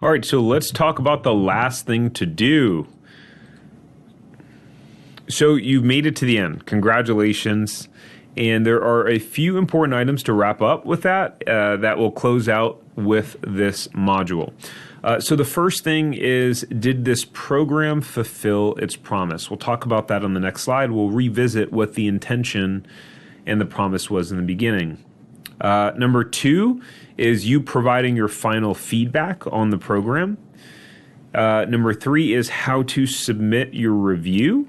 All right, so let's talk about the last thing to do. So you've made it to the end. Congratulations. And there are a few important items to wrap up with that will close out with this module. So the first thing is, did this program fulfill its promise? We'll talk about that on the next slide. We'll revisit what the intention and the promise was in the beginning. Number two is you providing your final feedback on the program. Number three is how to submit your review.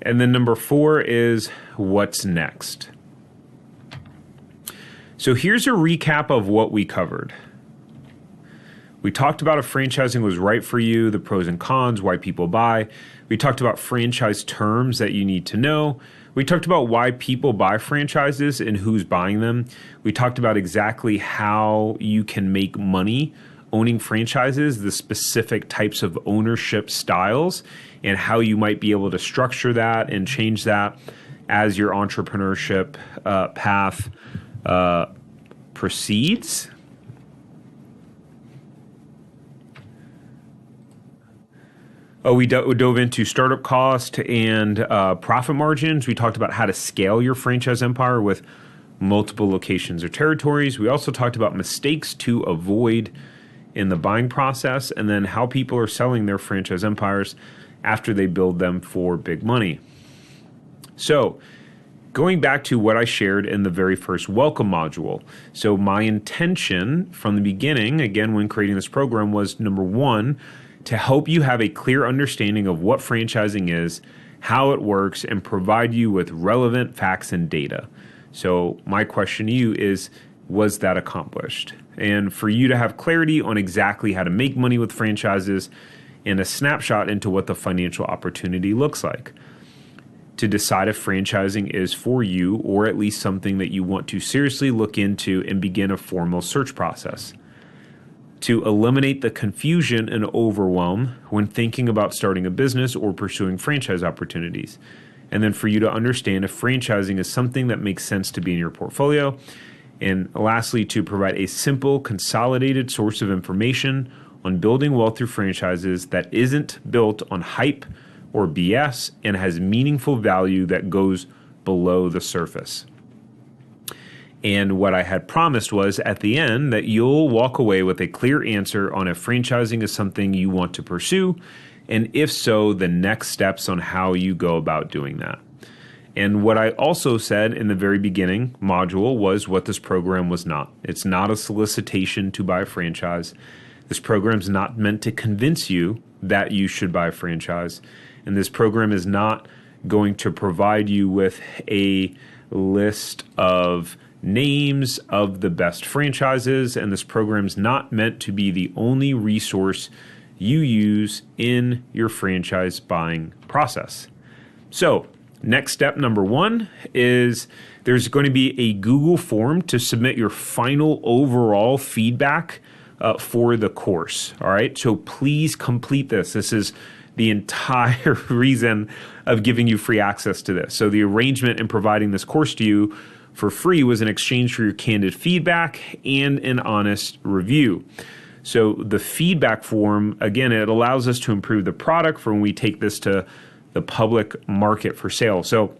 And then number four is what's next. So here's a recap of what we covered. We talked about if franchising was right for you, the pros and cons, why people buy. We talked about franchise terms that you need to know. We talked about why people buy franchises and who's buying them. We talked about exactly how you can make money owning franchises, the specific types of ownership styles, and how you might be able to structure that and change that as your entrepreneurship path proceeds. We dove into startup cost and profit margins. We talked about how to scale your franchise empire with multiple locations or territories. We also talked about mistakes to avoid in the buying process, and then how people are selling their franchise empires after they build them for big money. So going back to what I shared in the very first welcome module. So my intention from the beginning, again, when creating this program, was number one, to help you have a clear understanding of what franchising is, how it works, and provide you with relevant facts and data. So my question to you is, was that accomplished? And for you to have clarity on exactly how to make money with franchises and a snapshot into what the financial opportunity looks like. To decide if franchising is for you, or at least something that you want to seriously look into and begin a formal search process. To eliminate the confusion and overwhelm when thinking about starting a business or pursuing franchise opportunities. And then for you to understand if franchising is something that makes sense to be in your portfolio. And lastly, to provide a simple, consolidated source of information on building wealth through franchises that isn't built on hype or BS and has meaningful value that goes below the surface. And what I had promised was at the end that you'll walk away with a clear answer on if franchising is something you want to pursue, and if so, the next steps on how you go about doing that. And what I also said in the very beginning module was what this program was not. It's not a solicitation to buy a franchise. This program's not meant to convince you that you should buy a franchise. And this program is not going to provide you with a list of names of the best franchises. And this program's not meant to be the only resource you use in your franchise buying process. So, next step number one is there's going to be a Google form to submit your final overall feedback for the course. All right. So please complete this. This is the entire reason of giving you free access to this. So the arrangement in providing this course to you for free was in exchange for your candid feedback and an honest review. So the feedback form, again, it allows us to improve the product for when we take this to the public market for sale. So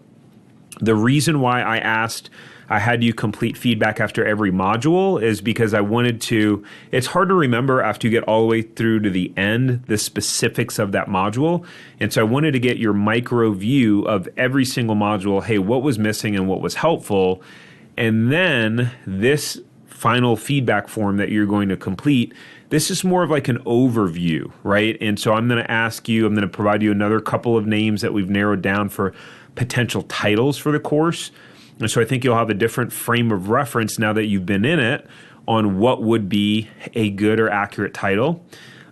the reason why I had you complete feedback after every module is because I wanted to, it's hard to remember after you get all the way through to the end, the specifics of that module. And so I wanted to get your micro view of every single module. Hey, what was missing and what was helpful? And then this final feedback form that you're going to complete, this is more of like an overview, right? And so I'm going to provide you another couple of names that we've narrowed down for potential titles for the course. And so I think you'll have a different frame of reference now that you've been in it on what would be a good or accurate title.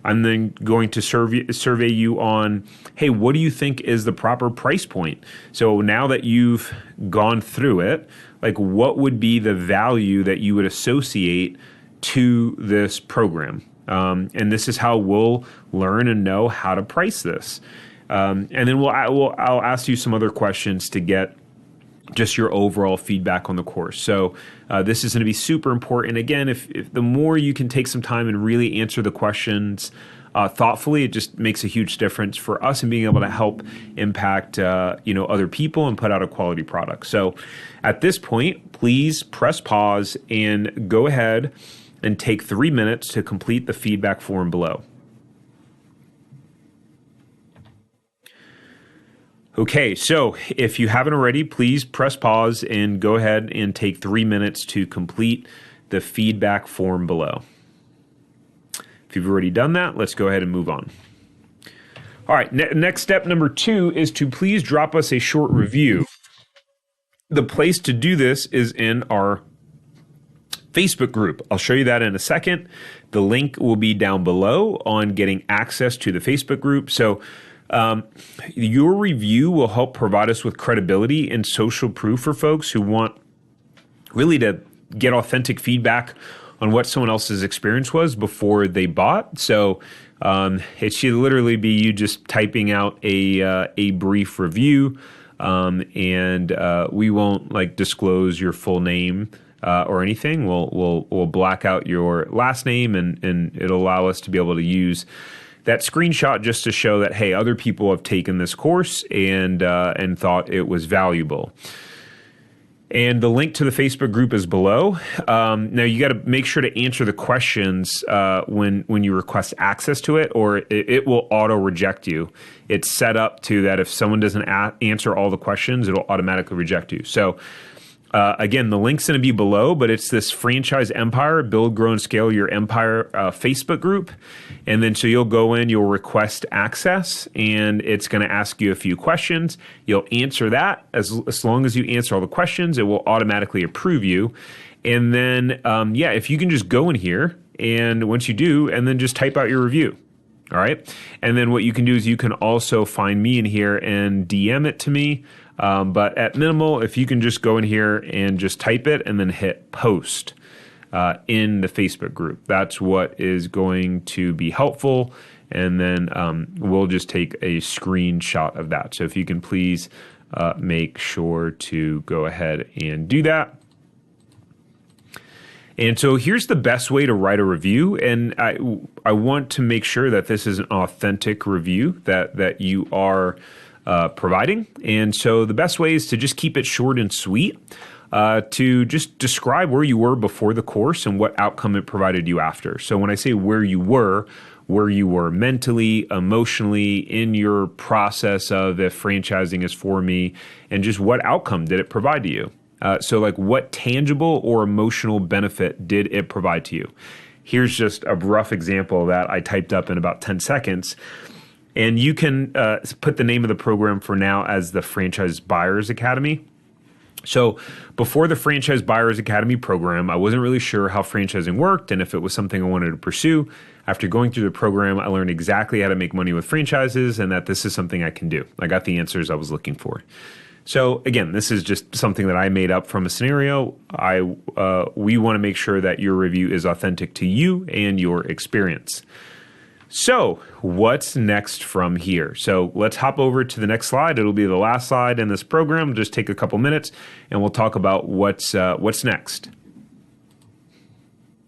I'm then going to survey you on, hey, what do you think is the proper price point? So now that you've gone through it, like what would be the value that you would associate to this program? And this is how we'll learn and know how to price this. And then I'll ask you some other questions to get just your overall feedback on the course. So this is going to be super important. Again, if the more you can take some time and really answer the questions thoughtfully, it just makes a huge difference for us in being able to help impact other people and put out a quality product. So at this point, please press pause and go ahead and take 3 minutes to complete the feedback form below. Okay, so if you haven't already, please press pause and go ahead and take 3 minutes to complete the feedback form below. If you've already done that, let's go ahead and move on. All right, next step number 2 is to please drop us a short review. The place to do this is in our Facebook group. I'll show you that in a second. The link will be down below on getting access to the Facebook group. So your review will help provide us with credibility and social proof for folks who want really to get authentic feedback on what someone else's experience was before they bought. So it should literally be you just typing out a brief review, and we won't disclose your full name or anything. We'll black out your last name, and it'll allow us to be able to use that screenshot just to show that, hey, other people have taken this course and thought it was valuable. And the link to the Facebook group is below. Now you got to make sure to answer the questions when you request access to it, or it will auto reject you. It's set up to that if someone doesn't answer all the questions, it'll automatically reject you. So again, the link's going to be below, but it's this Franchise Empire, Build, Grow, and Scale Your Empire Facebook group. And then so you'll go in, you'll request access, and it's going to ask you a few questions. You'll answer that. As long as you answer all the questions, it will automatically approve you. And then, if you can just go in here, and once you do, and then just type out your review. All right. And then what you can do is you can also find me in here and DM it to me. But at minimal, if you can just go in here and just type it and then hit post in the Facebook group, that's what is going to be helpful. And then we'll just take a screenshot of that. So if you can please make sure to go ahead and do that. And so here's the best way to write a review. And I want to make sure that this is an authentic review that you are providing. And so the best way is to just keep it short and sweet, to just describe where you were before the course and what outcome it provided you after. So when I say where you were mentally, emotionally, in your process of if franchising is for me, and just what outcome did it provide to you? So what tangible or emotional benefit did it provide to you? Here's just a rough example of that I typed up in about 10 seconds. And you can put the name of the program for now as the Franchise Buyers Academy. So before the Franchise Buyers Academy program, I wasn't really sure how franchising worked and if it was something I wanted to pursue. After going through the program, I learned exactly how to make money with franchises and that this is something I can do. I got the answers I was looking for. So again, this is just something that I made up from a scenario. We want to make sure that your review is authentic to you and your experience. So what's next from here? So let's hop over to the next slide. It'll be the last slide in this program. Just take a couple minutes and we'll talk about what's next.